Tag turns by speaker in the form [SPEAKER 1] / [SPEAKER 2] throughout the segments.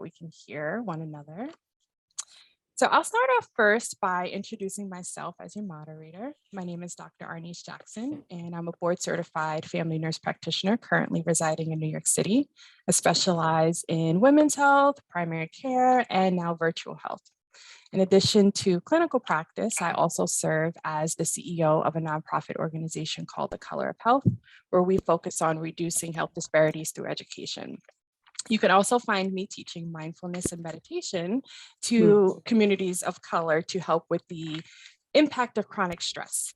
[SPEAKER 1] we can hear one another. So I'll start off first by introducing myself as your moderator. My name is Dr. Arnice Jackson, and I'm a board certified family nurse practitioner currently residing in New York City. I specialize in women's health, primary care, and now virtual health. In addition to clinical practice, I also serve as the CEO of a nonprofit organization called The Color of Health, where we focus on reducing health disparities through education. You can also find me teaching mindfulness and meditation to communities of color to help with the impact of chronic stress.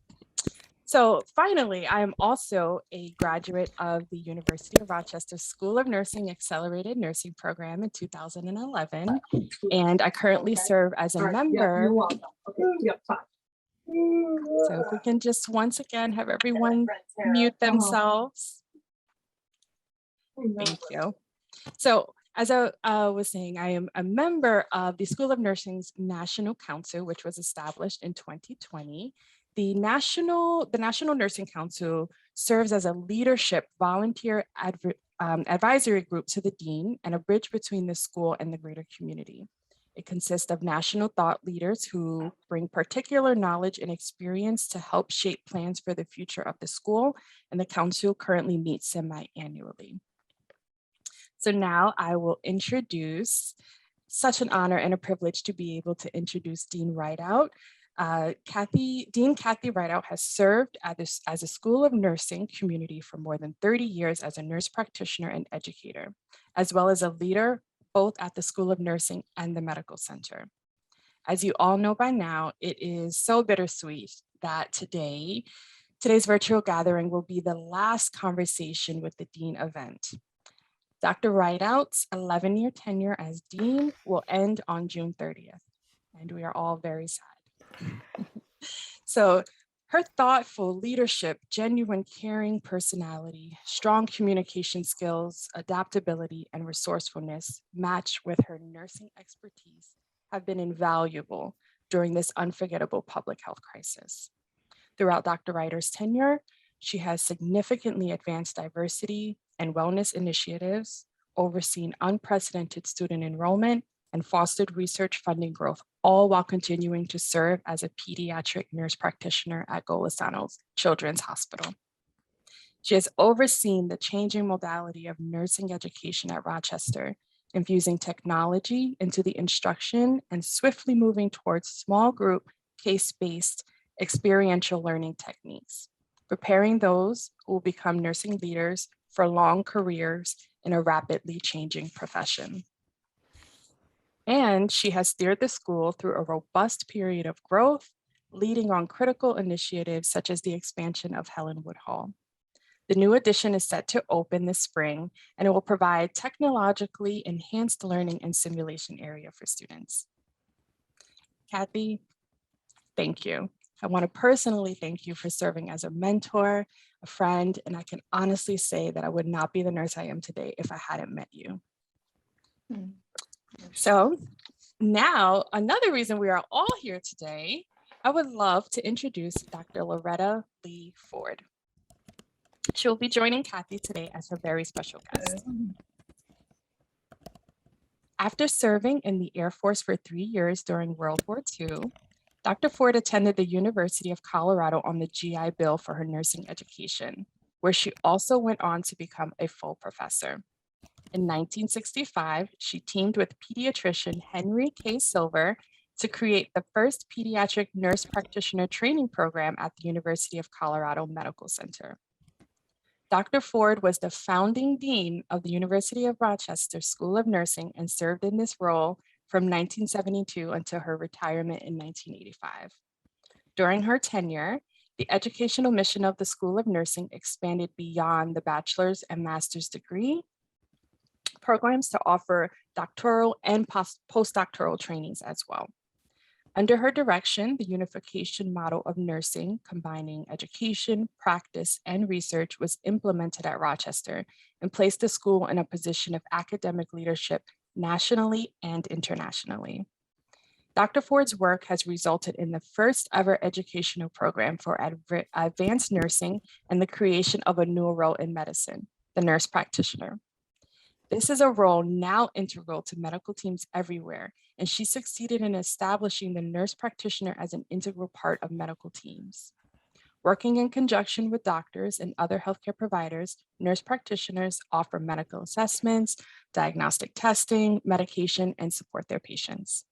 [SPEAKER 1] So finally, I am also a graduate of the University of Rochester School of Nursing Accelerated Nursing Program in 2011, and I currently serve as a member. So if we can just once again have everyone mute themselves. Thank you. So as I was saying, I am a member of the School of Nursing's National Council, which was established in 2020. The National Nursing Council serves as a leadership volunteer advisory group to the dean and a bridge between the school and the greater community. It consists of national thought leaders who bring particular knowledge and experience to help shape plans for the future of the school, and the council currently meets semi-annually. So now I will introduce, such an honor and a privilege to be able to introduce Dean Rideout. Dean Kathy Rideout has served as a School of Nursing community for more than 30 years as a nurse practitioner and educator, as well as a leader both at the School of Nursing and the Medical Center. As you all know by now, it is so bittersweet that today's virtual gathering will be the last conversation with the Dean event. Dr. Rideout's 11-year tenure as Dean will end on June 30th, and we are all very sad. So her thoughtful leadership, genuine caring personality, strong communication skills, adaptability, and resourcefulness matched with her nursing expertise have been invaluable during this unforgettable public health crisis. Throughout Dr. Rideout's tenure, she has significantly advanced diversity and wellness initiatives, overseen unprecedented student enrollment, and fostered research funding growth, all while continuing to serve as a pediatric nurse practitioner at Golisano's Children's Hospital. She has overseen the changing modality of nursing education at Rochester, infusing technology into the instruction and swiftly moving towards small group, case-based, experiential learning techniques, preparing those who will become nursing leaders for long careers in a rapidly changing profession. And she has steered the school through a robust period of growth, leading on critical initiatives such as the expansion of Helenwood Hall. The new addition is set to open this spring, and it will provide technologically enhanced learning and simulation area for students. Kathy, thank you. I want to personally thank you for serving as a mentor, a friend, and I can honestly say that I would not be the nurse I am today if I hadn't met you. So now, another reason we are all here today, I would love to introduce Dr. Loretta Lee Ford. She will be joining Kathy today as her very special guest. After serving in the Air Force for 3 years during World War II, Dr. Ford attended the University of Colorado on the GI Bill for her nursing education, where she also went on to become a full professor. In 1965, she teamed with pediatrician Henry K. Silver to create the first pediatric nurse practitioner training program at the University of Colorado Medical Center. Dr. Ford was the founding dean of the University of Rochester School of Nursing and served in this role from 1972 until her retirement in 1985. During her tenure, the educational mission of the School of Nursing expanded beyond the bachelor's and master's degree programs to offer doctoral and postdoctoral trainings as well. Under her direction, the unification model of nursing, combining education, practice, and research, was implemented at Rochester and placed the school in a position of academic leadership nationally and internationally. Dr. Ford's work has resulted in the first ever educational program for advanced nursing and the creation of a new role in medicine, the nurse practitioner. This is a role now integral to medical teams everywhere, and she succeeded in establishing the nurse practitioner as an integral part of medical teams. Working in conjunction with doctors and other healthcare providers, nurse practitioners offer medical assessments, diagnostic testing, medication, and support their patients.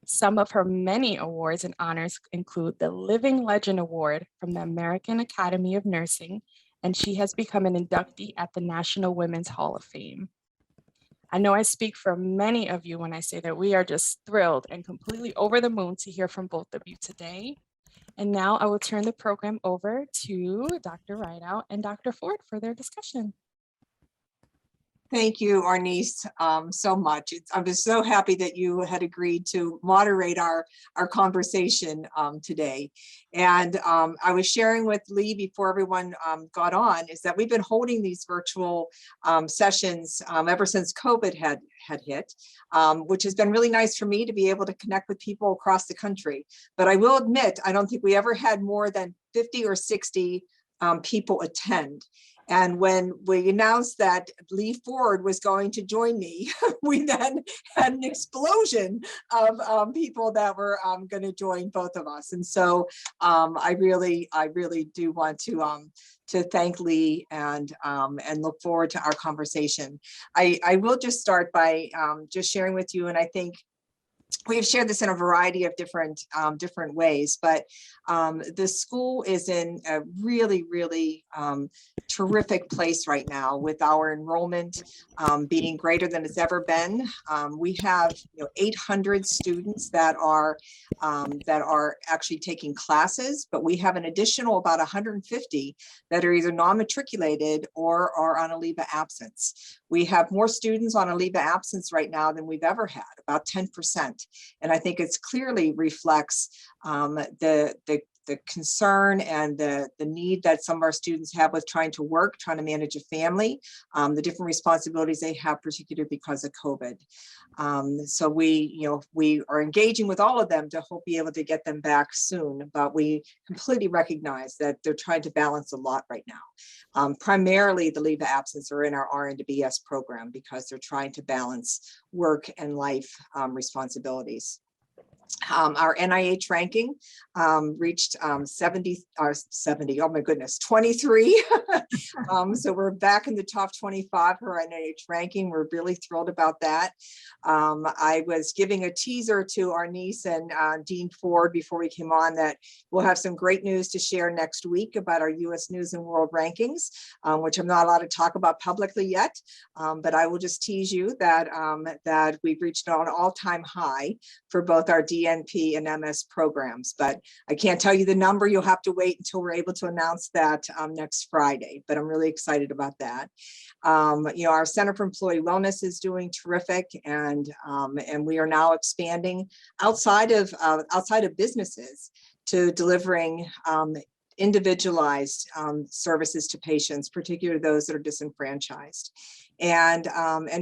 [SPEAKER 1] Some of her many awards and honors include the Living Legend Award from the American Academy of Nursing, and she has become an inductee at the National Women's Hall of Fame. I know I speak for many of you when I say that we are just thrilled and completely over the moon to hear from both of you today. And now I will turn the program over to Dr. Rideout and Dr. Ford for their discussion.
[SPEAKER 2] Thank you, Arnice, so much. I was so happy that you had agreed to moderate our conversation today. And I was sharing with Lee before everyone got on, is that we've been holding these virtual sessions ever since COVID had hit, which has been really nice for me to be able to connect with people across the country. But I will admit, I don't think we ever had more than 50 or 60 people attend. And when we announced that Lee Ford was going to join me, we then had an explosion of people that were going to join both of us. And so I really do want to thank Lee and look forward to our conversation. I will just start by just sharing with you, and I think we've shared this in a variety of different ways, but the school is in a really terrific place right now with our enrollment being greater than it's ever been. We have 800 students that are actually taking classes, but we have an additional about 150 that are either non-matriculated or are on a leave of absence. We have more students on a leave of absence right now than we've ever had, about 10%. And I think it's clearly reflects the concern and the need that some of our students have with trying to work, trying to manage a family, the different responsibilities they have, particularly because of COVID. So we are engaging with all of them to hope be able to get them back soon, but we completely recognize that they're trying to balance a lot right now. Primarily the leave of absence are in our RN to BS program because they're trying to balance work and life responsibilities. Our NIH ranking reached 70, oh my goodness, 23. So we're back in the top 25 for our NIH ranking. We're really thrilled about that. I was giving a teaser to our niece and Dean Ford before we came on that we'll have some great news to share next week about our US News and World rankings, which I'm not allowed to talk about publicly yet, but I will just tease you that, that we've reached an all-time high for both our DNP and MS programs, but I can't tell you the number. You'll have to wait until we're able to announce that next Friday, but I'm really excited about that. Our Center for Employee Wellness is doing terrific, and we are now expanding outside of businesses to delivering individualized services to patients, particularly those that are disenfranchised. And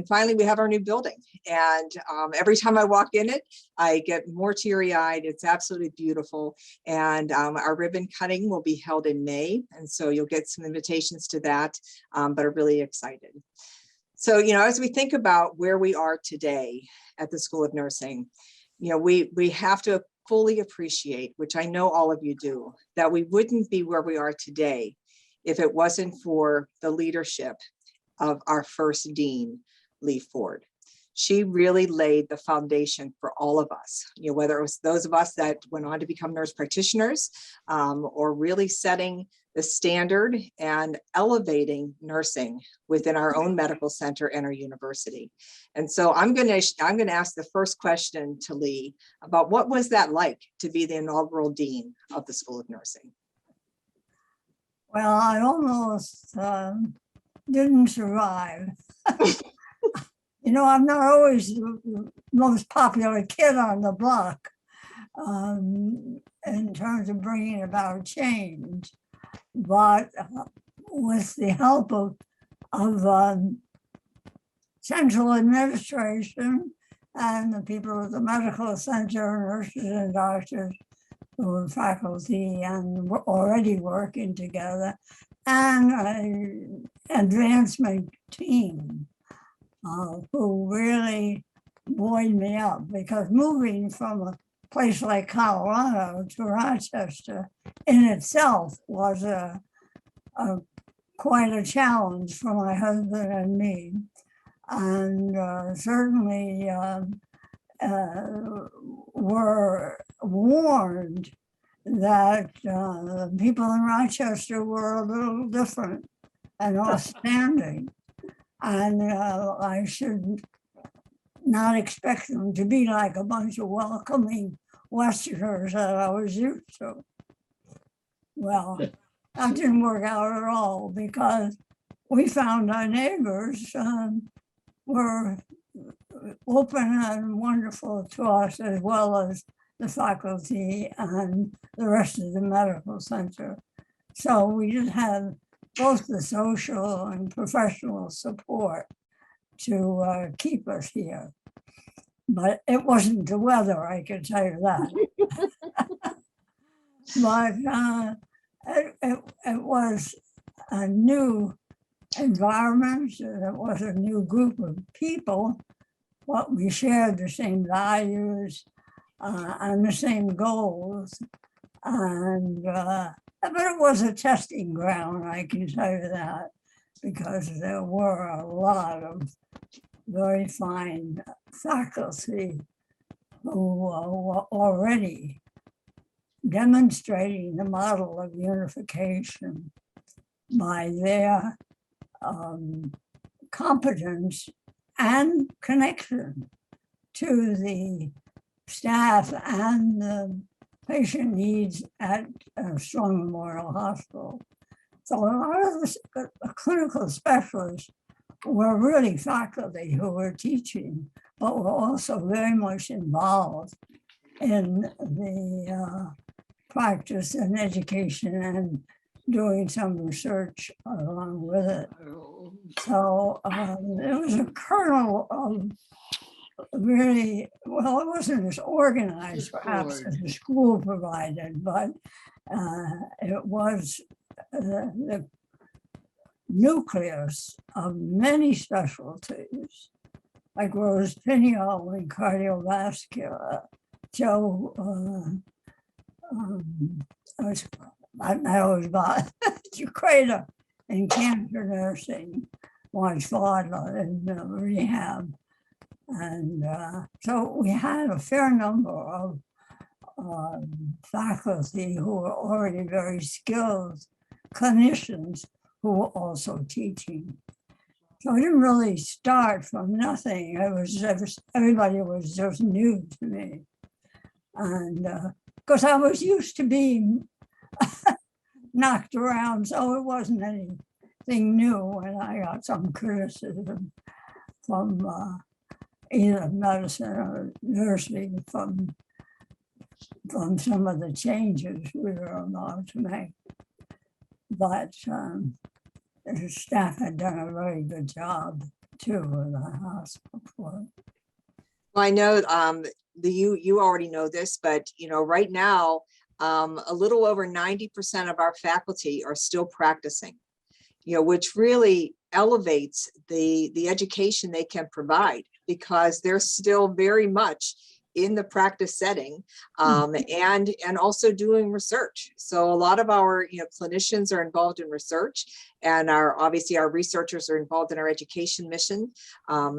[SPEAKER 2] finally, we have our new building. And every time I walk in it, I get more teary-eyed. It's absolutely beautiful. And our ribbon cutting will be held in May. And so you'll get some invitations to that, but I'm really excited. So, as we think about where we are today at the School of Nursing, we have to fully appreciate, which I know all of you do, that we wouldn't be where we are today if it wasn't for the leadership of our first dean, Lee Ford. She really laid the foundation for all of us, whether it was those of us that went on to become nurse practitioners, or really setting the standard and elevating nursing within our own medical center and our university. And so I'm going to ask the first question to Lee about what was that like to be the inaugural dean of the School of Nursing?
[SPEAKER 3] Well, I almost didn't survive. I'm not always the most popular kid on the block in terms of bringing about change, but with the help of central administration and the people at the medical center, nurses and doctors who were faculty and were already working together, and an advancement team. who really buoyed me up, because moving from a place like Colorado to Rochester in itself was quite a challenge for my husband and me. And certainly were warned that the people in Rochester were a little different and outstanding. And I should not expect them to be like a bunch of welcoming Westerners that I was used to. Well, that didn't work out at all, because we found our neighbors were open and wonderful to us, as well as the faculty and the rest of the medical center. So we just had both the social and professional support to keep us here. But it wasn't the weather, I can tell you that. But it was a new environment, it was a new group of people, but we shared the same values and the same goals. And but it was a testing ground, I can tell you that, because there were a lot of very fine faculty who were already demonstrating the model of unification by their competence and connection to the staff and the patient needs at Strong Memorial Hospital. So a lot of the clinical specialists were really faculty who were teaching, but were also very much involved in the practice and education and doing some research along with it. So it was a kernel of really, well, it wasn't as organized perhaps as the school provided, but it was the nucleus of many specialties, like Rose Pignol in cardiovascular, Joe, I always bought Ukraina in cancer nursing, Marge Fadler in rehab. And so we had a fair number of faculty who were already very skilled clinicians who were also teaching. So I didn't really start from nothing. It was everybody was just new to me. And because I was used to being knocked around, so it wasn't anything new. And I got some criticism from either medicine or nursing from some of the changes we were allowed to make. But the staff had done a very good job too in the hospital.
[SPEAKER 2] Well, I know you already know this, but right now a little over 90% of our faculty are still practicing, which really elevates the education they can provide, because they're still very much in the practice setting and also doing research. So a lot of our clinicians are involved in research, and obviously our researchers are involved in our education mission.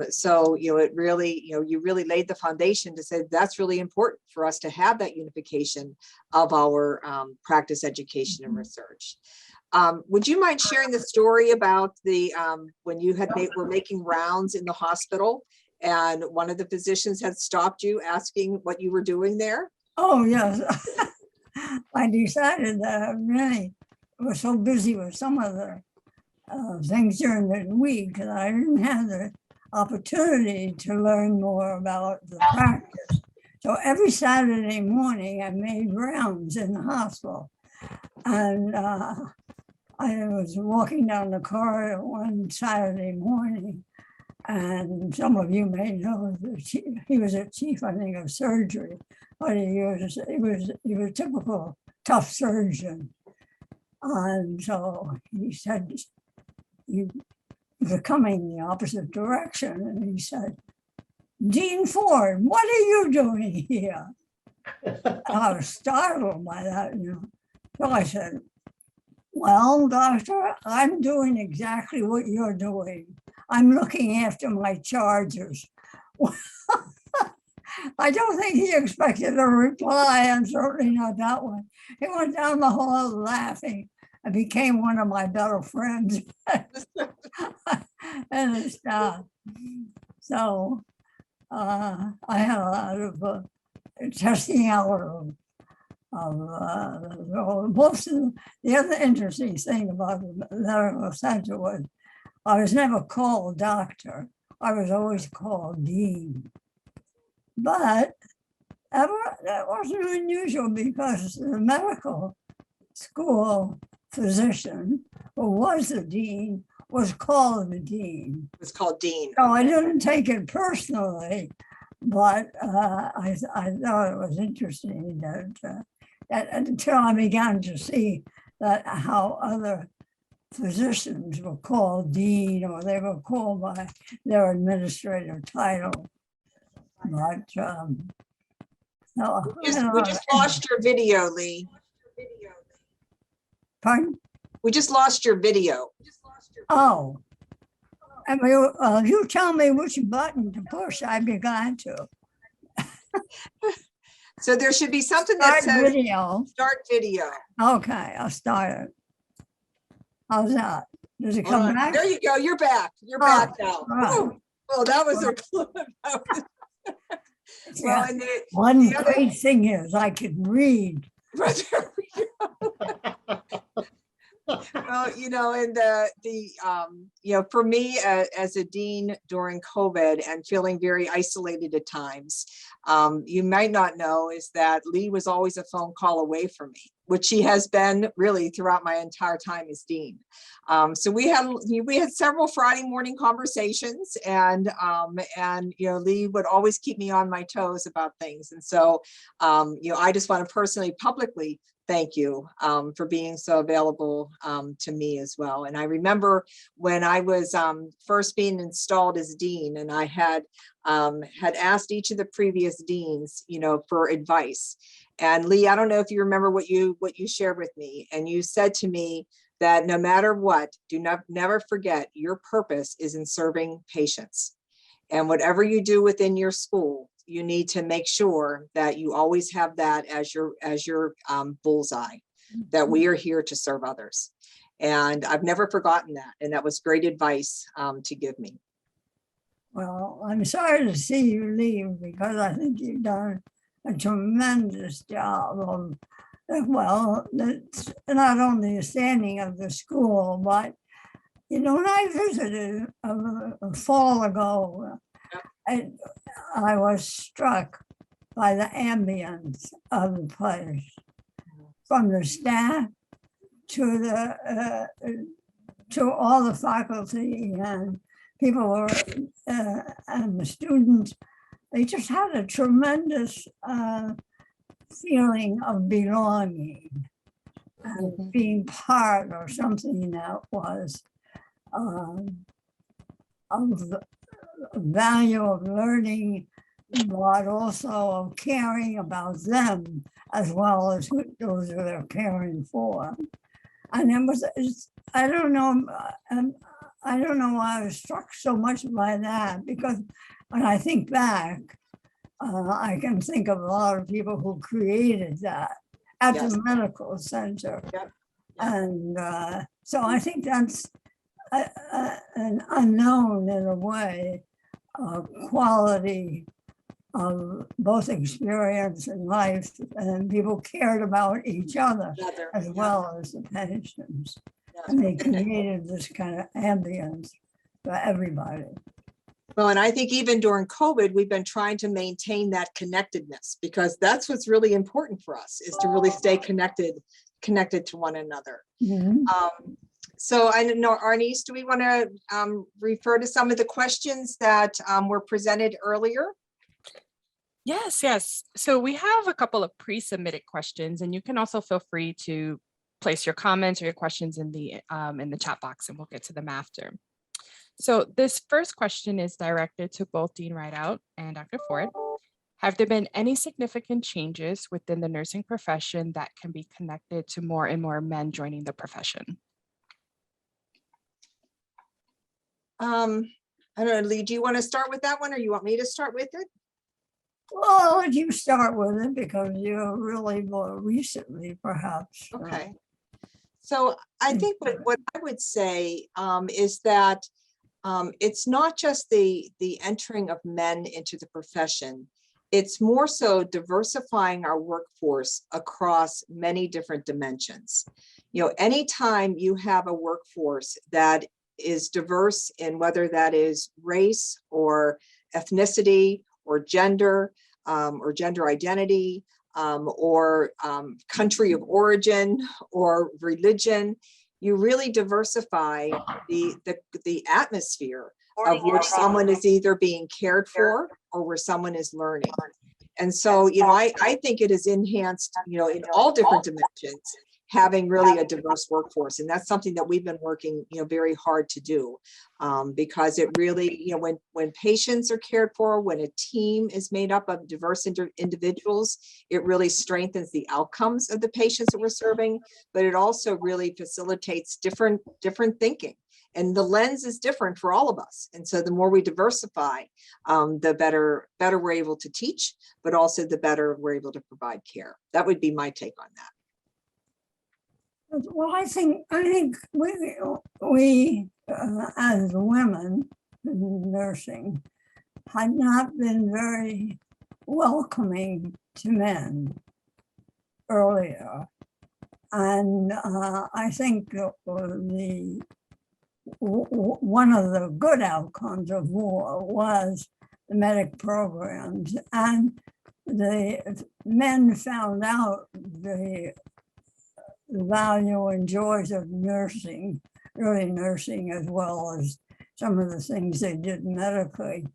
[SPEAKER 2] So it really you really laid the foundation to say that's really important for us to have that unification of our practice, education, and research. Would you mind sharing the story about the when you were making rounds in the hospital and one of the physicians had stopped you asking what you were doing there?
[SPEAKER 3] Oh, yes. I decided that I really was so busy with some of the things during the week that I didn't have the opportunity to learn more about the practice. So every Saturday morning I made rounds in the hospital. And I was walking down the corridor one Saturday morning, and some of you may know that he was a chief, I think, of surgery, but he was a typical tough surgeon. And so he said, "You coming the opposite direction. And he said, Dean Ford, what are you doing here? I was startled by that, you know. So I said, well, doctor, I'm doing exactly what you're doing. I'm looking after my charges. I don't think he expected a reply, and certainly not that one. He went down the hall laughing and became one of my better friends. And so I had a lot of testing out most of the other interesting thing about the medical center was I was never called doctor. I was always called dean. But that wasn't unusual because the medical school physician who was the dean was called the dean.
[SPEAKER 2] It's called dean.
[SPEAKER 3] So I didn't take it personally, but I thought it was interesting that until I began to see that how other physicians were called dean or they were called by their administrative title. But no,
[SPEAKER 2] We just lost your video, Lee.
[SPEAKER 3] pardon?
[SPEAKER 2] We just lost your video.
[SPEAKER 3] Oh, and you tell me which button to push. I'd be glad to.
[SPEAKER 2] So there should be something that
[SPEAKER 3] Start
[SPEAKER 2] says
[SPEAKER 3] video.
[SPEAKER 2] start video.
[SPEAKER 3] Okay, I'll start it. How's that? Does it
[SPEAKER 2] Hold
[SPEAKER 3] come
[SPEAKER 2] on.
[SPEAKER 3] back?
[SPEAKER 2] There you go. You're back. You're back now.
[SPEAKER 3] right.
[SPEAKER 2] Woo. Well, that was a clue. Well,
[SPEAKER 3] Yeah.
[SPEAKER 2] and
[SPEAKER 3] One
[SPEAKER 2] the other-
[SPEAKER 3] great thing is I can read.
[SPEAKER 2] Right, there we go. Well, you know, and you know, for me as a dean during COVID and feeling very isolated at times, you might not know is that Lee was always a phone call away from me, which she has been really throughout my entire time as dean. So we had several Friday morning conversations, and you know, Lee would always keep me on my toes about things. And so you know, I just want to personally, publicly thank you for being so available to me as well. And I remember when I was first being installed as dean, and I had asked each of the previous deans, you know, for advice. And Lee, I don't know if you remember what you shared with me, and you said to me that no matter what, never forget your purpose is in serving patients. And whatever you do within your school, you need to make sure that you always have that as your bullseye, that we are here to serve others. And I've never forgotten that. And that was great advice to give me.
[SPEAKER 3] Well, I'm sorry to see you leave because I think you've done a tremendous job of, well, that's not only the standing of the school, but, you know, when I visited a fall ago, I was struck by the ambience of the place, from the staff to all the faculty and people were and the students. They just had a tremendous feeling of belonging and being part of something that was of the value of learning, but also of caring about them as well as those who they're caring for. And I don't know why I was struck so much by that, because when I think back, I can think of a lot of people who created that at the medical center.
[SPEAKER 2] Yep.
[SPEAKER 3] And so I think that's an unknown, in a way, quality of both experience and life, and people cared about each other as well as the patients. And they created this kind of ambience for everybody.
[SPEAKER 2] Well, and I think even during COVID, we've been trying to maintain that connectedness, because that's what's really important for us, is to really stay connected to one another.
[SPEAKER 3] Mhm.
[SPEAKER 2] So I don't know, Arnice, do we want to refer to some of the questions that were presented earlier?
[SPEAKER 1] Yes. So we have a couple of pre-submitted questions, and you can also feel free to place your comments or your questions in the chat box, and we'll get to them after. So this first question is directed to both Dean Rideout and Dr. Ford. Have there been any significant changes within the nursing profession that can be connected to more and more men joining the profession?
[SPEAKER 2] I don't know, Lee, do you want to start with that one or you want me to start with it?
[SPEAKER 3] Well, you start with it because you're really more recently, perhaps.
[SPEAKER 2] Okay. So I think what I would say is that it's not just the entering of men into the profession. It's more so diversifying our workforce across many different dimensions. You know, anytime you have a workforce that is diverse in whether that is race or ethnicity or gender identity, or country of origin or religion, you really diversify the atmosphere of which someone is either being cared for or where someone is learning. And so, you know, I think it is enhanced, you know, in all different dimensions, having really a diverse workforce. And that's something that we've been working, you know, very hard to do, because it really, you know, when patients are cared for, when a team is made up of diverse individuals, it really strengthens the outcomes of the patients that we're serving, but it also really facilitates different thinking. And the lens is different for all of us. And so the more we diversify, the better we're able to teach, but also the better we're able to provide care. That would be my take on that.
[SPEAKER 3] Well, I think we as women in nursing had not been very welcoming to men earlier. And I think one of the good outcomes of war was the medic programs, and the men found out the value and joys of nursing, really nursing, as well as some of the things they did medically.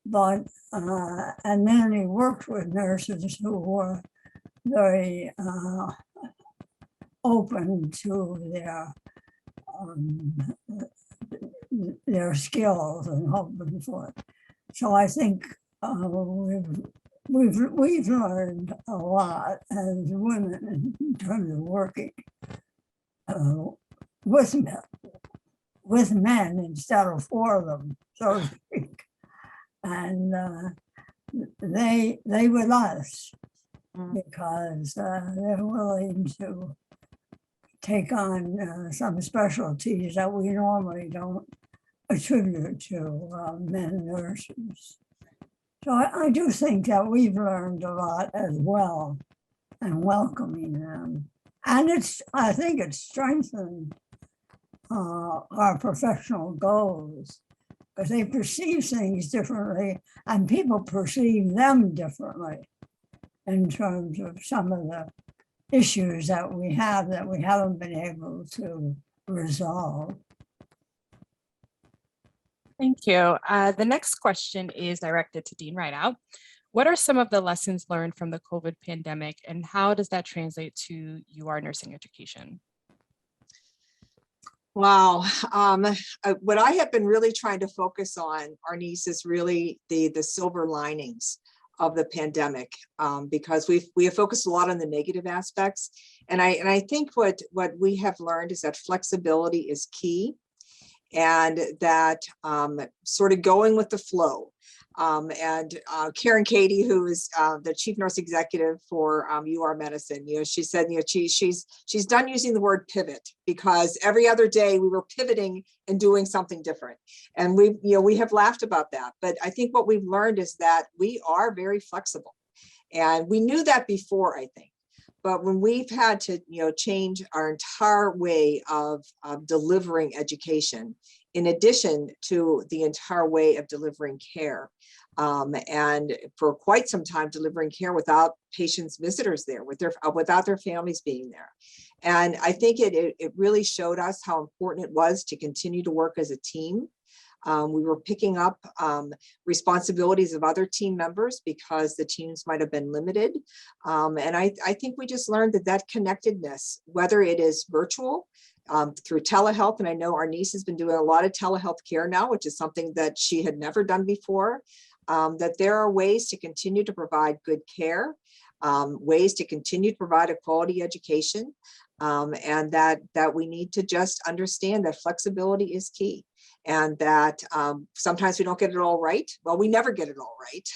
[SPEAKER 3] But and then he worked with nurses who were very open to their skills and hoping for it. So I think we've learned a lot as women in terms of working with men instead of for them, so to speak. And they with us because they're willing to take on some specialties that we normally don't attribute to men nurses. So I do think that we've learned a lot as well and welcoming them. And I think it's strengthened our professional goals because they perceive things differently and people perceive them differently in terms of some of the issues that we haven't been able to resolve.
[SPEAKER 1] Thank you. The next question is directed to Dean Rideout. What are some of the lessons learned from the COVID pandemic and how does that translate to UR nursing education?
[SPEAKER 2] Wow. What I have been really trying to focus on, Arnice, is really the silver linings of the pandemic, because we have focused a lot on the negative aspects. And I think what we have learned is that flexibility is key, and that sort of going with the flow. And Karen Katie, who is the chief nurse executive for UR Medicine, you know, she said, you know, she's done using the word pivot because every other day we were pivoting and doing something different. And we have laughed about that. But I think what we've learned is that we are very flexible, and we knew that before, I think. But when we've had to, you know, change our entire way of delivering education, in addition to the entire way of delivering care, and for quite some time delivering care without patients, visitors there, without their families being there. And I think it really showed us how important it was to continue to work as a team. We were picking up responsibilities of other team members because the teams might have been limited. And I think we just learned that connectedness, whether it is virtual, through telehealth. And I know our niece has been doing a lot of telehealth care now, which is something that she had never done before, that there are ways to continue to provide good care, ways to continue to provide a quality education, and that we need to just understand that flexibility is key. And that sometimes we don't get it all right. Well, we never get it all right,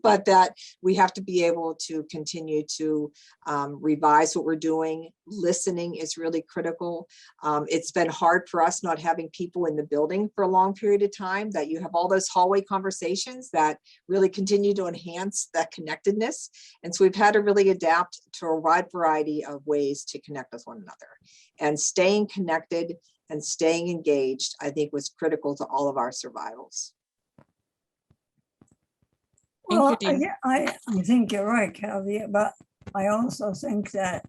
[SPEAKER 2] but that we have to be able to continue to revise what we're doing. Listening is really critical. It's been hard for us not having people in the building for a long period of time, that you have all those hallway conversations that really continue to enhance that connectedness. And so we've had to really adapt to a wide variety of ways to connect with one another. And staying connected and staying engaged, I think, was critical to all of our survivals.
[SPEAKER 3] Well,
[SPEAKER 1] Thank you, Dean.
[SPEAKER 3] I think you're right, Kelly, but I also think that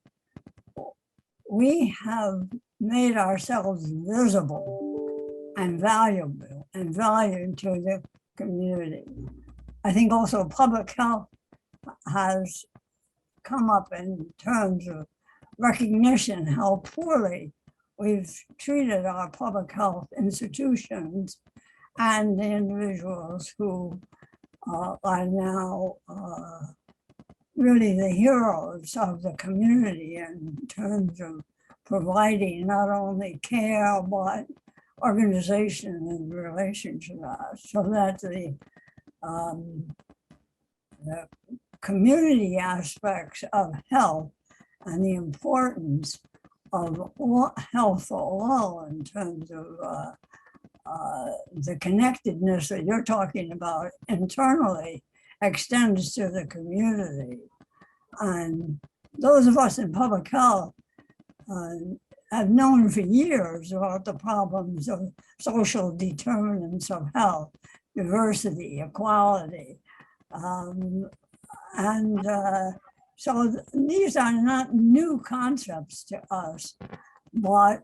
[SPEAKER 3] we have made ourselves visible and valuable and valued to the community. I think also public health has come up in terms of recognition how poorly we've treated our public health institutions and the individuals who are now really the heroes of the community in terms of providing not only care, but organization and relationship, so that the community aspects of health and the importance of health for all in terms of the connectedness that you're talking about internally extends to the community. And those of us in public health have known for years about the problems of social determinants of health, diversity, equality. So these are not new concepts to us, but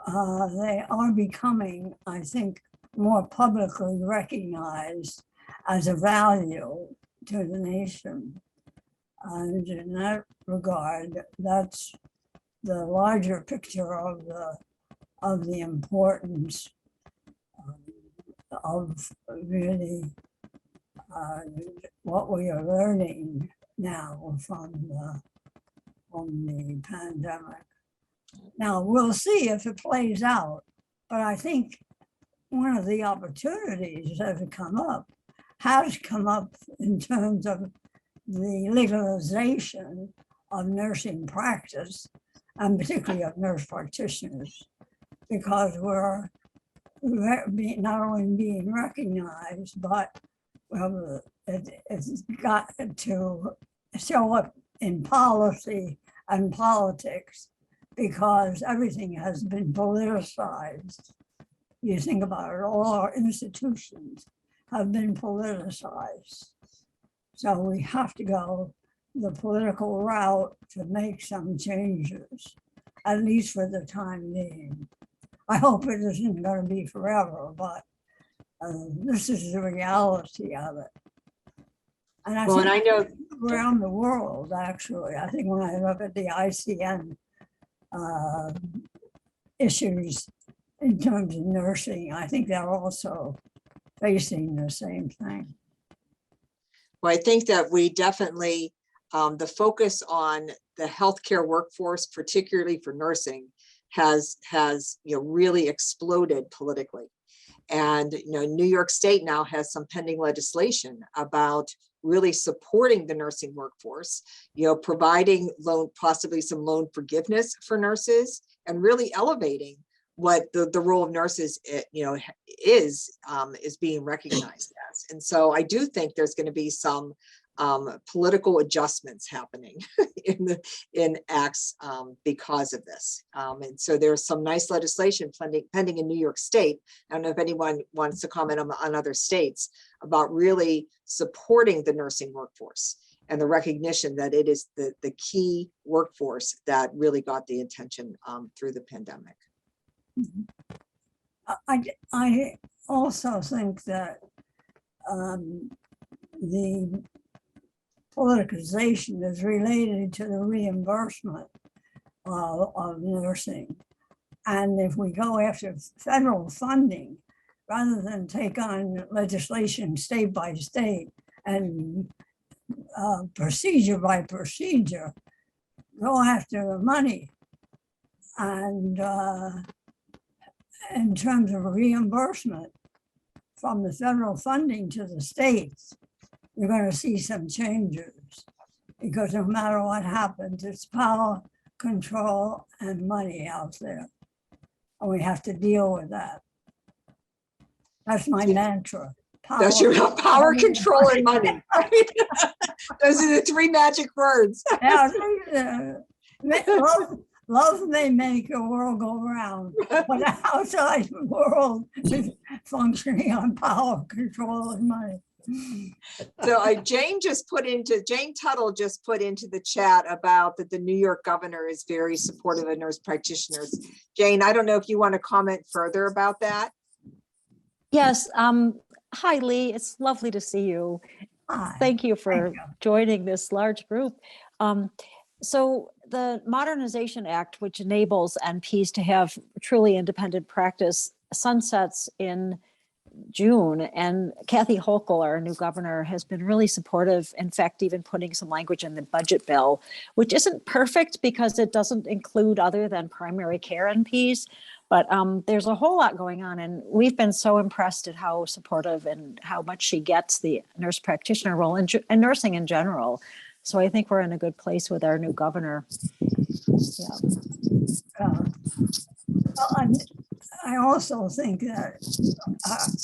[SPEAKER 3] they are becoming, I think, more publicly recognized as a value to the nation. And in that regard, that's the larger picture of the importance of really what we are learning now from the pandemic. Now we'll see if it plays out, but I think one of the opportunities that has come up in terms of the legalization of nursing practice, and particularly of nurse practitioners, because we're not only being recognized, but it's got to show up in policy and politics, because everything has been politicized. You think about it, all our institutions have been politicized. So we have to go the political route to make some changes, at least for the time being. I hope it isn't going to be forever, but this is the reality of it. And I know around the world, actually, I think when I look at the ICN issues in terms of nursing, I think they're also facing the same thing.
[SPEAKER 2] Well, I think that we definitely, the focus on the healthcare workforce, particularly for nursing, has really exploded politically. And New York State now has some pending legislation about really supporting the nursing workforce, providing possibly some loan forgiveness for nurses, and really elevating what the role of nurses is being recognized as. And so I do think there's going to be some political adjustments happening in acts because of this. And so there's some nice legislation pending in New York State. I don't know if anyone wants to comment on other states about really supporting the nursing workforce and the recognition that it is the key workforce that really got the attention through the pandemic.
[SPEAKER 3] I also think that the politicization is related to the reimbursement of nursing. And if we go after federal funding, rather than take on legislation state by state and procedure by procedure, go after the money. And in terms of reimbursement from the federal funding to the states, you're going to see some changes, because no matter what happens, it's power, control, and money out there. And we have to deal with that. That's my mantra.
[SPEAKER 2] That's your power, control, and money. Right? Those are the three magic words.
[SPEAKER 3] Yeah, love may make the world go round, but the outside world is functioning on power, control, and money.
[SPEAKER 2] So Jane Tuttle just put into the chat about that the New York governor is very supportive of nurse practitioners. Jane, I don't know if you want to comment further about that.
[SPEAKER 4] Yes. Hi, Lee. It's lovely to see you.
[SPEAKER 3] Hi.
[SPEAKER 4] Thank you for joining this large group. So the Modernization Act, which enables NPs to have truly independent practice, sunsets in June, and Kathy Hochul, our new governor, has been really supportive. In fact, even putting some language in the budget bill, which isn't perfect because it doesn't include other than primary care NPs. But there's a whole lot going on, and we've been so impressed at how supportive and how much she gets the nurse practitioner role and nursing in general. So I think we're in a good place with our new governor. Yeah.
[SPEAKER 3] Well, I also think that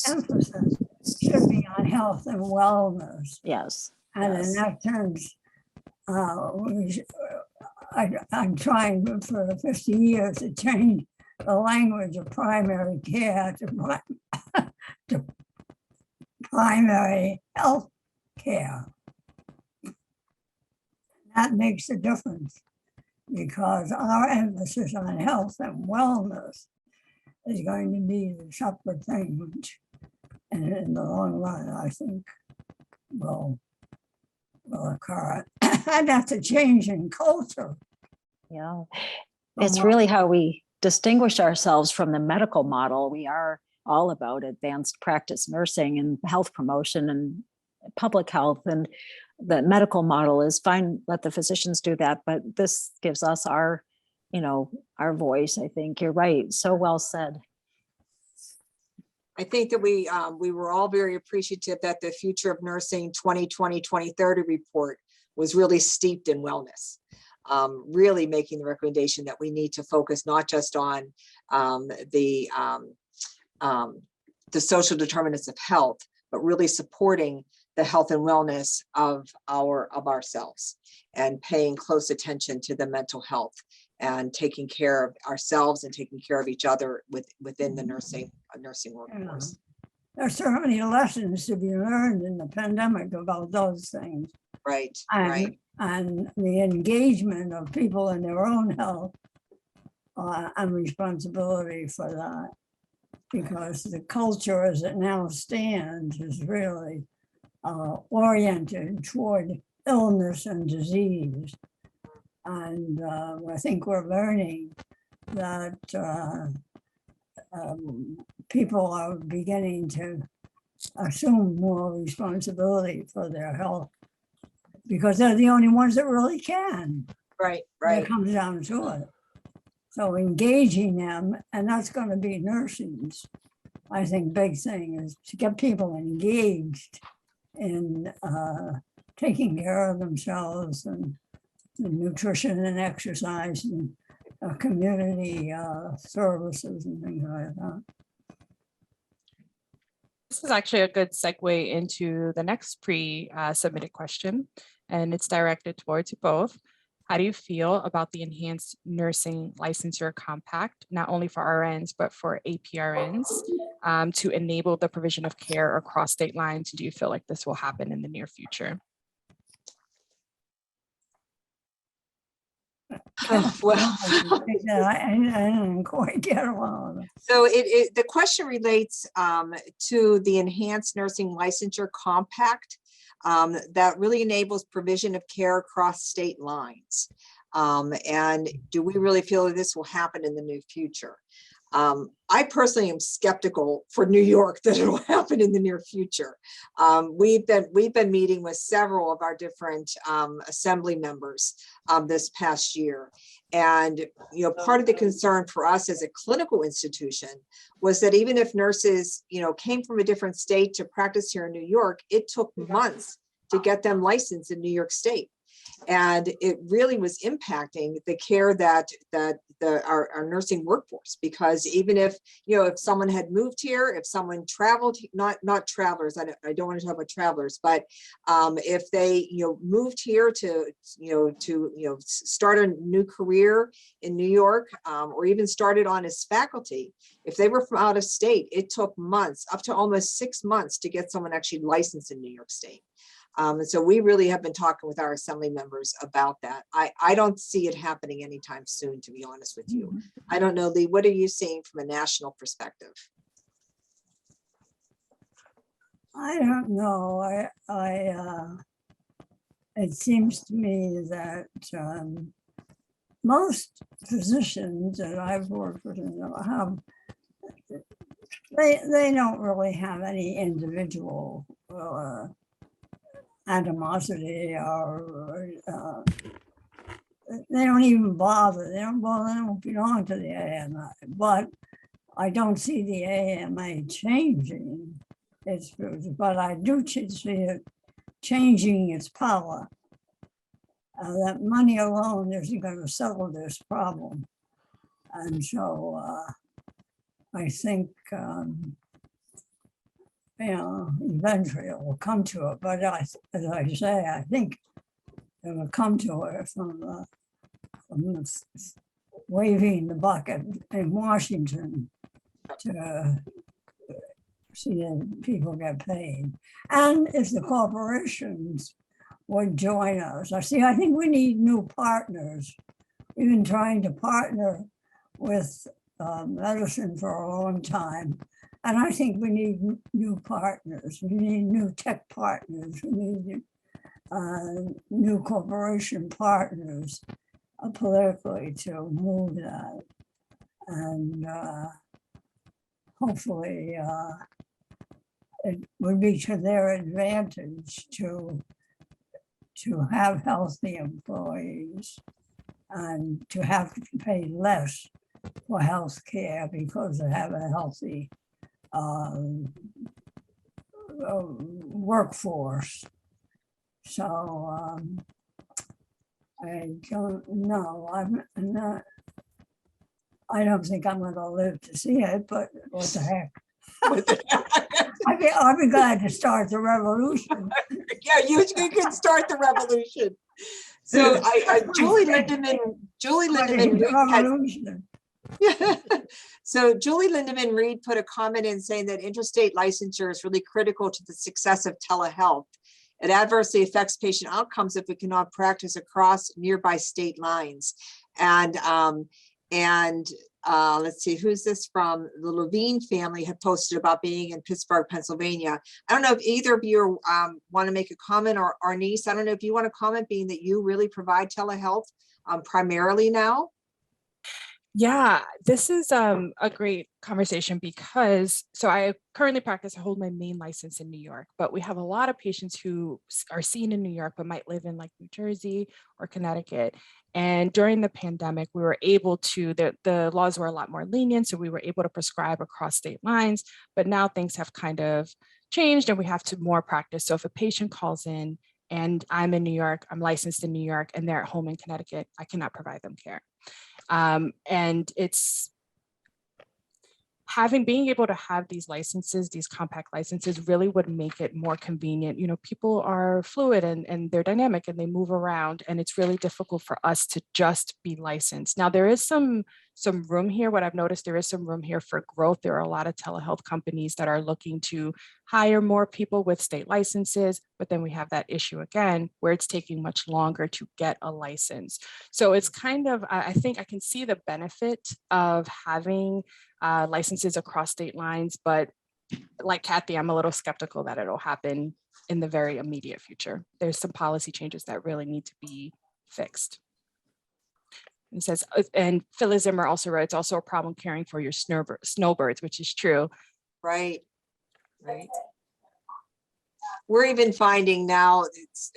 [SPEAKER 3] emphasis should be on health and wellness.
[SPEAKER 4] Yes.
[SPEAKER 3] And
[SPEAKER 4] yes.
[SPEAKER 3] in that terms, I'm trying for 50 years to change the language of primary care to primary health care. That makes a difference, because our emphasis on health and wellness is going to be the separate thing, which, and in the long run, I think will occur. And that's a change in culture.
[SPEAKER 4] Yeah, it's really how we distinguish ourselves from the medical model. We are all about advanced practice nursing and health promotion and public health, and the medical model is fine, let the physicians do that, but this gives us our voice. I think you're right. So well said.
[SPEAKER 2] I think that we were all very appreciative that the Future of Nursing 2020-2030 report was really steeped in wellness, really making the recommendation that we need to focus not just on the social determinants of health, but really supporting the health and wellness of ourselves, and paying close attention to the mental health and taking care of ourselves and taking care of each other within the nursing workforce.
[SPEAKER 3] There are so many lessons to be learned in the pandemic about those things.
[SPEAKER 2] Right,
[SPEAKER 3] right. And the engagement of people in their own health and responsibility for that, because the culture as it now stands is really oriented toward illness and disease. And I think we're learning that people are beginning to assume more responsibility for their health, because they're the only ones that really can.
[SPEAKER 2] Right.
[SPEAKER 3] It comes down to it. So engaging them, and that's going to be nursing's, I think, big thing is to get people engaged in taking care of themselves, and nutrition and exercise and community services and things like that.
[SPEAKER 1] This is actually a good segue into the next pre-submitted question, and it's directed towards you both. How do you feel about the Enhanced Nursing Licensure Compact, not only for RNs, but for APRNs, to enable the provision of care across state lines? Do you feel like this will happen in the near future?
[SPEAKER 2] Well,
[SPEAKER 3] I didn't quite get along.
[SPEAKER 2] so the question relates to the Enhanced Nursing Licensure Compact that really enables provision of care across state lines. And do we really feel that this will happen in the near future? I personally am skeptical for New York that it will happen in the near future. We've been meeting with several of our different assembly members this past year. And, you know, part of the concern for us as a clinical institution was that even if nurses, you know, came from a different state to practice here in New York, it took months to get them licensed in New York State. And it really was impacting the care that our nursing workforce, because even if, you know, if someone had moved here, if someone traveled, not travelers, I don't want to talk about travelers, but if they, you know, moved here to start a new career in New York, or even started on as faculty, if they were from out of state, it took months, up to almost 6 months to get someone actually licensed in New York State. And so we really have been talking with our assembly members about that. I don't see it happening anytime soon, to be honest with you. I don't know, Lee, what are you seeing from a national perspective?
[SPEAKER 3] I don't know. It seems to me that most physicians that I've worked with have, they don't really have any individual animosity, or they don't even bother. They don't belong to the AMA. But I don't see the AMA changing its views, but I do see it changing its power. That money alone isn't going to settle this problem. And so I think, you know, eventually it will come to it. But as I say, I think it will come to it from waving the bucket in Washington to see that people get paid. And if the corporations would join us. I think we need new partners. We've been trying to partner with medicine for a long time. And I think we need new partners. We need new tech partners. We need new corporation partners politically to move that. And hopefully it would be to their advantage to have healthy employees and to have to pay less for health care because they have a healthy workforce. So I don't know. I don't think I'm going to live to see it, but what the heck. I'll be glad to start the revolution.
[SPEAKER 2] Yeah, you can start the revolution. So Julie Lindemann So Julie Lindemann Reed put a comment in saying that interstate licensure is really critical to the success of telehealth. It adversely affects patient outcomes if we cannot practice across nearby state lines. And let's see, who's this from? The Levine family had posted about being in Pittsburgh, Pennsylvania. I don't know if either of you want to make a comment, or Arnice, I don't know if you want to comment, being that you really provide telehealth primarily now.
[SPEAKER 1] Yeah, this is a great conversation because, so I currently practice, I hold my main license in New York, but we have a lot of patients who are seen in New York, but might live in like New Jersey or Connecticut. And during the pandemic, we were able to, the laws were a lot more lenient, so we were able to prescribe across state lines, but now things have kind of changed and we have to more practice. So if a patient calls in and I'm in New York, I'm licensed in New York, and they're at home in Connecticut, I cannot provide them care. And it's being able to have these licenses, these compact licenses, really would make it more convenient. You know, people are fluid and they're dynamic and they move around, and it's really difficult for us to just be licensed. Now, there is some room here. What I've noticed, there is some room here for growth. There are a lot of telehealth companies that are looking to hire more people with state licenses, but then we have that issue again, where it's taking much longer to get a license. So it's kind of, I think I can see the benefit of having licenses across state lines, but like Kathy, I'm a little skeptical that it'll happen in the very immediate future. There's some policy changes that really need to be fixed. It says, and Phyllis Zimmer also wrote, it's also a problem caring for your snowbirds, which is true.
[SPEAKER 2] Right. Right. We're even finding now, it's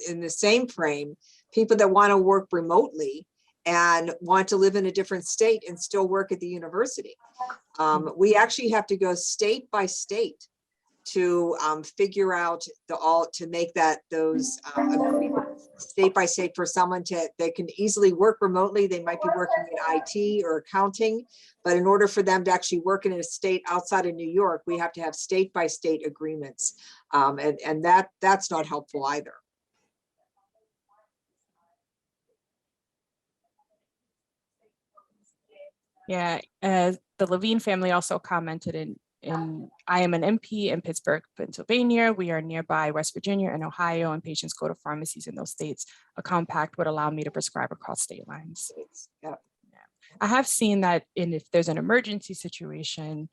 [SPEAKER 2] in the same frame, people that want to work remotely and want to live in a different state and still work at the university. We actually have to go state by state to figure out to make those agreements state by state for someone they can easily work remotely. They might be working in IT or accounting, but in order for them to actually work in a state outside of New York, we have to have state by state agreements. And that's not helpful either.
[SPEAKER 1] Yeah, the Levine family also commented I am an MP in Pittsburgh, Pennsylvania. We are nearby West Virginia and Ohio, and patients go to pharmacies in those states. A compact would allow me to prescribe across state lines.
[SPEAKER 2] Yeah.
[SPEAKER 1] I have seen that if there's an emergency situation,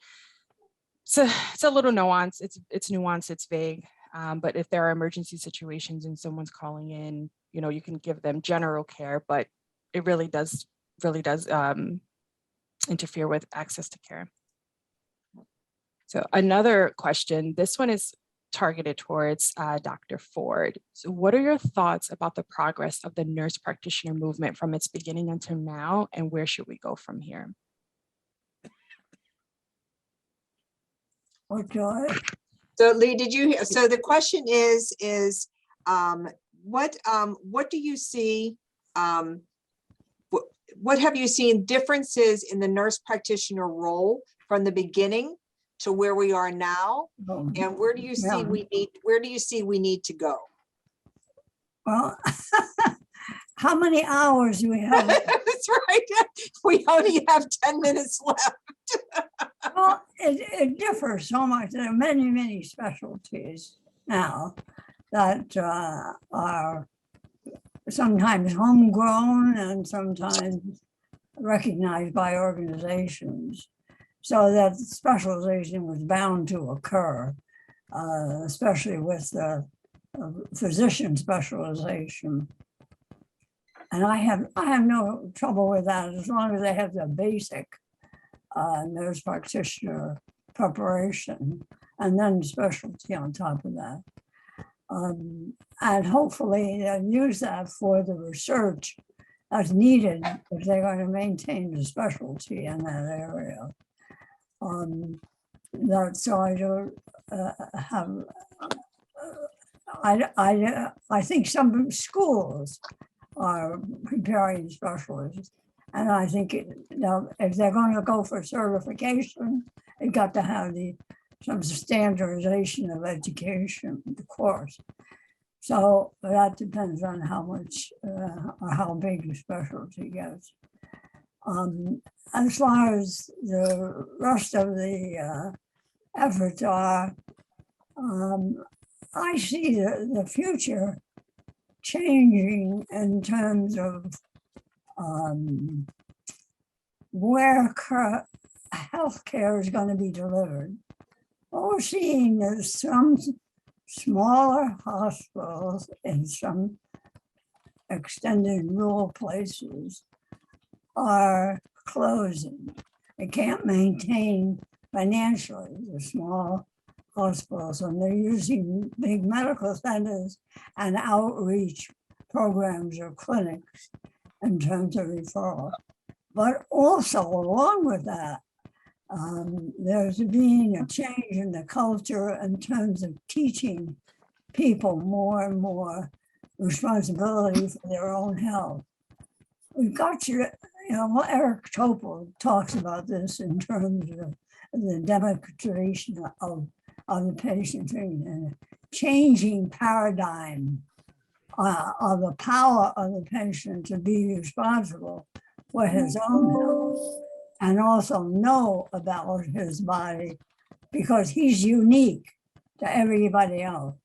[SPEAKER 1] so it's a little nuanced, it's nuanced, it's vague. But if there are emergency situations and someone's calling in, you can give them general care, but it really does interfere with access to care. So another question, this one is targeted towards Dr. Ford. So what are your thoughts about the progress of the nurse practitioner movement from its beginning until now, and where should we go from here?
[SPEAKER 3] Okay.
[SPEAKER 2] So Lee, so the question is what do you see, what have you seen differences in the nurse practitioner role from the beginning to where we are now? And where do you see we need to go?
[SPEAKER 3] Well, how many hours do we have?
[SPEAKER 2] That's right. We only have 10 minutes left.
[SPEAKER 3] Well, it differs so much. There are many, many specialties now that are sometimes homegrown and sometimes recognized by organizations. So that specialization was bound to occur, especially with the physician specialization. And I have no trouble with that as long as they have the basic nurse practitioner preparation and then specialty on top of that. And hopefully they'll use that for the research that's needed if they're going to maintain the specialty in that area. So I don't have, I think some schools are preparing specialists. And I think if they're going to go for certification, they got to have some standardization of education, the course. So that depends on how much or how big the specialty gets. As far as the rest of the efforts are, I see the future changing in terms of where healthcare is going to be delivered. What we're seeing is some smaller hospitals in some extended rural places are closing. They can't maintain financially the small hospitals, and they're using big medical centers and outreach programs or clinics in terms of referral. But also along with that, there's being a change in the culture in terms of teaching people more and more responsibility for their own health. We've got Eric Topol talks about this in terms of the democratization of the patient and changing paradigm of the power of the patient to be responsible for his own health and also know about his body because he's unique to everybody else.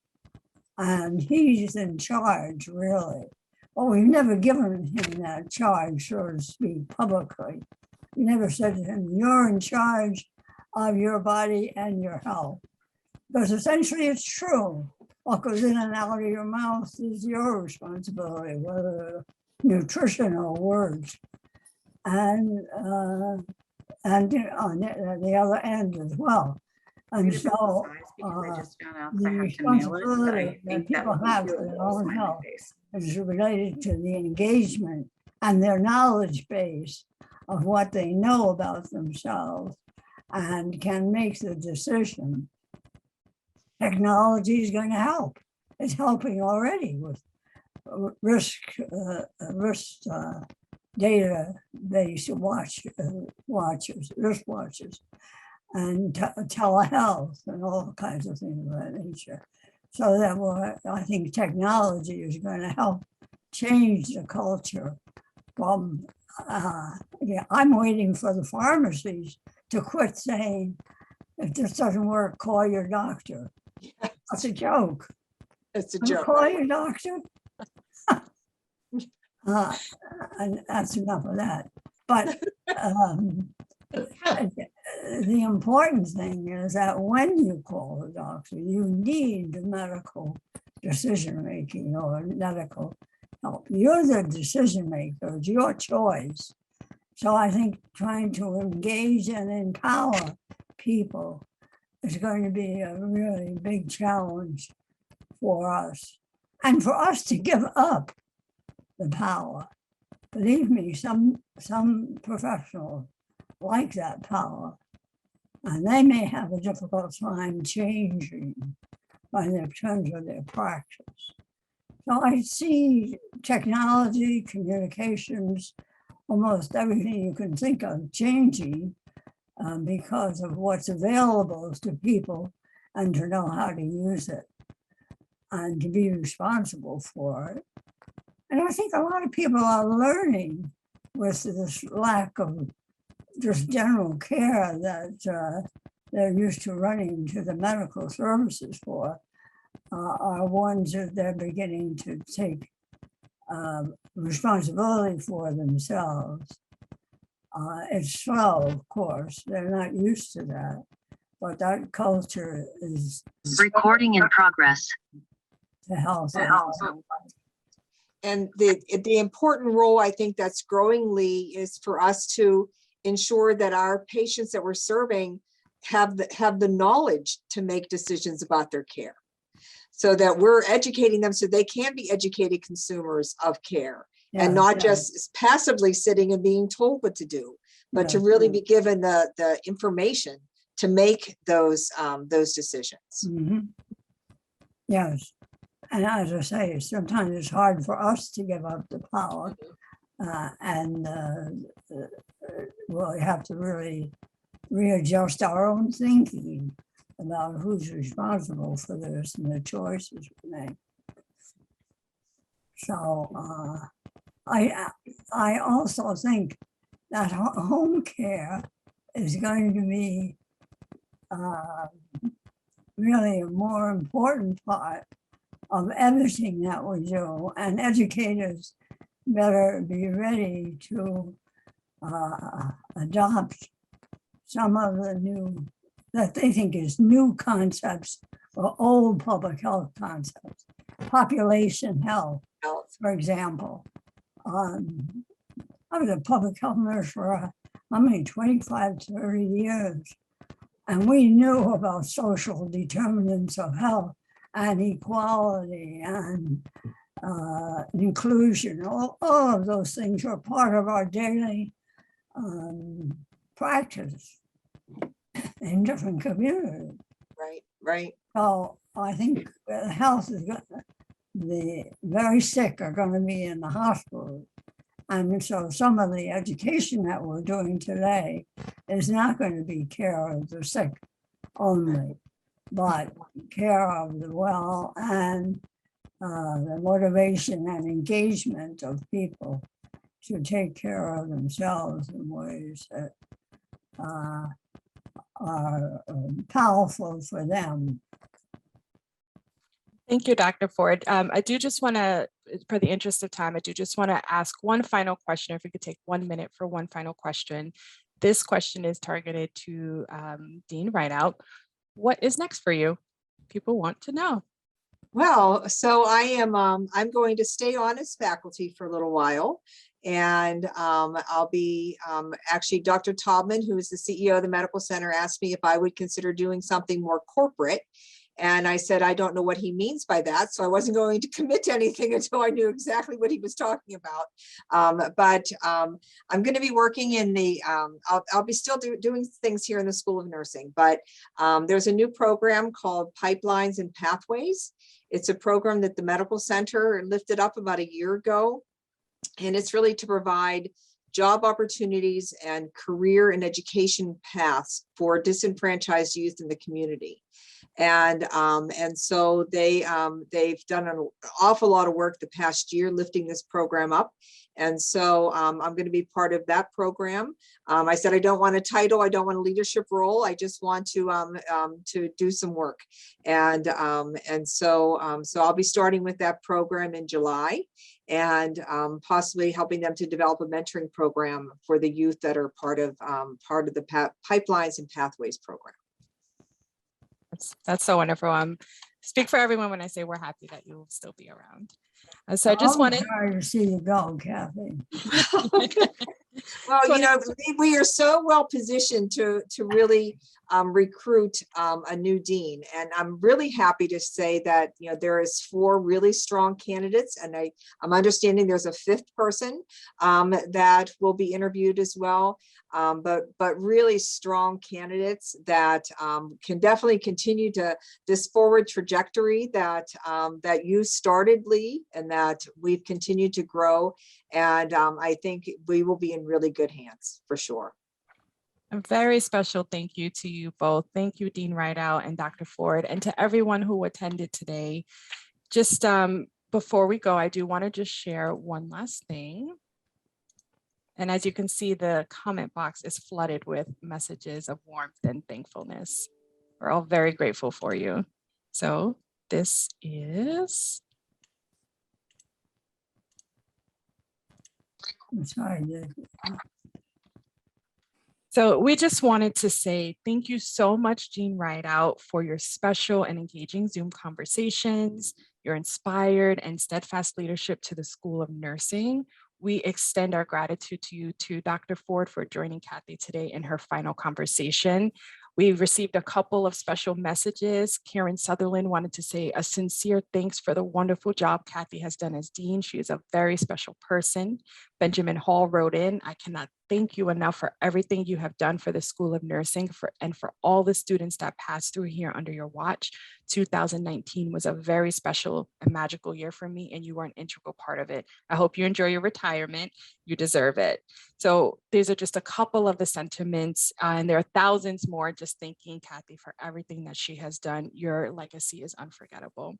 [SPEAKER 3] And he's in charge, really. Well, we've never given him that charge, so to speak, publicly. We never said to him, you're in charge of your body and your health. Because essentially it's true. What goes in and out of your mouth is your responsibility, whether nutritional words. and on the other end as well. And so the responsibility that people have for their own health is related to the engagement and their knowledge base of what they know about themselves and can make the decision. Technology is going to help. It's helping already with risk database wristwatches, and telehealth and all kinds of things of that nature. So that I think technology is going to help change the culture from, I'm waiting for the pharmacies to quit saying, if this doesn't work, call your doctor. That's a joke.
[SPEAKER 2] It's a joke.
[SPEAKER 3] Call your doctor. And that's enough of that. But the important thing is that when you call the doctor, you need the medical decision making or medical help. You're the decision maker, it's your choice. So I think trying to engage and empower people is going to be a really big challenge for us, and for us to give up the power. Believe me, some professionals like that power, and they may have a difficult time changing by the terms of their practice. So I see technology, communications, almost everything you can think of changing because of what's available to people and to know how to use it and to be responsible for it. And I think a lot of people are learning with this lack of just general care that they're used to running to the medical services for, are ones that they're beginning to take responsibility for themselves. It's slow, of course, they're not used to that, but that culture is
[SPEAKER 5] recording in progress.
[SPEAKER 3] The health.
[SPEAKER 2] And the important role I think that's growing, Lee, is for us to ensure that our patients that we're serving have the knowledge to make decisions about their care, so that we're educating them so they can be educated consumers of care, and not just passively sitting and being told what to do, but to really be given the information to make those decisions.
[SPEAKER 3] Mm-hmm. Yes. And as I say, sometimes it's hard for us to give up the power, and we'll have to really readjust our own thinking about who's responsible for this and the choices we make. So I also think that home care is going to be really a more important part of everything that we do, and educators better be ready to adopt some of the new, that they think is new concepts or old public health concepts. Population health, for example. I was a public health nurse for 25, 30 years, and we knew about social determinants of health and equality and inclusion. All of those things are part of our daily practice in different communities.
[SPEAKER 2] Right.
[SPEAKER 3] So I think health is the very sick are going to be in the hospital. And so some of the education that we're doing today is not going to be care of the sick only, but care of the well and the motivation and engagement of people to take care of themselves in ways that are powerful for them.
[SPEAKER 1] Thank you, Dr. Ford. I do just want to, for the interest of time, I do just want to ask one final question. If we could take 1 minute for one final question. This question is targeted to Dean Rideout. What is next for you? People want to know.
[SPEAKER 2] Well, so I'm going to stay on as faculty for a little while, And I'll be actually Dr. Taubman, who is the CEO of the medical center, asked me if I would consider doing something more corporate. And I said, I don't know what he means by that. So I wasn't going to commit to anything until I knew exactly what he was talking about. I'm going to be working in the, I'll be still doing things here in the School of Nursing, but there's a new program called Pipelines and Pathways. It's a program that the medical center lifted up about a year ago. And it's really to provide job opportunities and career and education paths for disenfranchised youth in the community. And so they've done an awful lot of work the past year lifting this program up. And so I'm going to be part of that program. I said, I don't want a title. I don't want a leadership role. I just want to do some work. And so I'll be starting with that program in July, and possibly helping them to develop a mentoring program for the youth that are part of the Pipelines and Pathways program.
[SPEAKER 1] That's so wonderful. Speak for everyone when I say we're happy that you will still be around. So I just wanted
[SPEAKER 3] to see you go, Kathy.
[SPEAKER 2] Well, you know, we are so well positioned to really recruit a new dean, and I'm really happy to say that, you know, there is 4 really strong candidates, and I'm understanding there's a 5th person that will be interviewed as well. But really strong candidates that can definitely continue to this forward trajectory that that you started, Lee, and that we've continued to grow. And I think we will be in really good hands for sure.
[SPEAKER 1] A very special thank you to you both. Thank you, Dean Rideout and Dr. Ford, and to everyone who attended today. Just before we go, I do want to just share one last thing. And as you can see, the comment box is flooded with messages of warmth and thankfulness. We're all very grateful for you. So this is. So we just wanted to say thank you so much, Dean Rideout, for your special and engaging Zoom conversations, your inspired and steadfast leadership to the School of Nursing. We extend our gratitude to you, to Dr. Ford, for joining Kathy today in her final conversation. We received a couple of special messages. Karen Sutherland wanted to say a sincere thanks for the wonderful job Kathy has done as Dean. She is a very special person. Benjamin Hall wrote in, I cannot thank you enough for everything you have done for the School of Nursing and for all the students that passed through here under your watch. 2019 was a very special and magical year for me, and you were an integral part of it. I hope you enjoy your retirement. You deserve it. So these are just a couple of the sentiments, and there are thousands more just thanking Kathy for everything that she has done. Your legacy is unforgettable.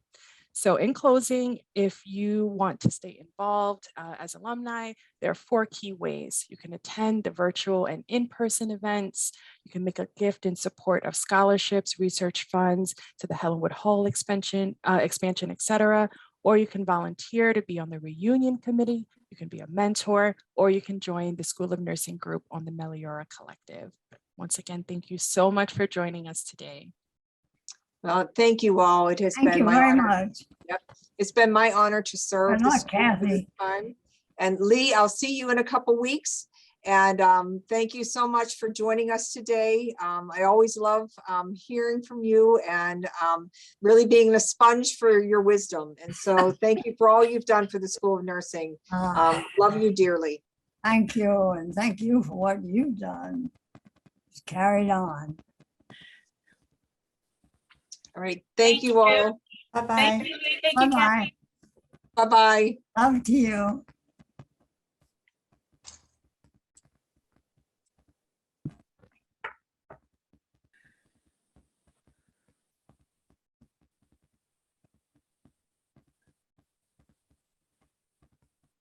[SPEAKER 1] So in closing, if you want to stay involved as alumni, there are 4 key ways. You can attend the virtual and in-person events. You can make a gift in support of scholarships, research funds to the Helenwood Hall expansion, etc. Or you can volunteer to be on the reunion committee. You can be a mentor, or you can join the School of Nursing group on the Meliora Collective. Once again, thank you so much for joining us today.
[SPEAKER 2] Well, thank you all. It has been my honor. Yep. It's been my honor to serve the school this time. And Lee, I'll see you in a couple weeks. And thank you so much for joining us today. I always love hearing from you and really being a sponge for your wisdom. And so thank you for all you've done for the School of Nursing. Love you dearly.
[SPEAKER 3] Thank you. And thank you for what you've done. It's carried on.
[SPEAKER 2] All right. Thank you all.
[SPEAKER 3] Bye-bye. Bye-bye.
[SPEAKER 2] Bye-bye.
[SPEAKER 3] Love to you.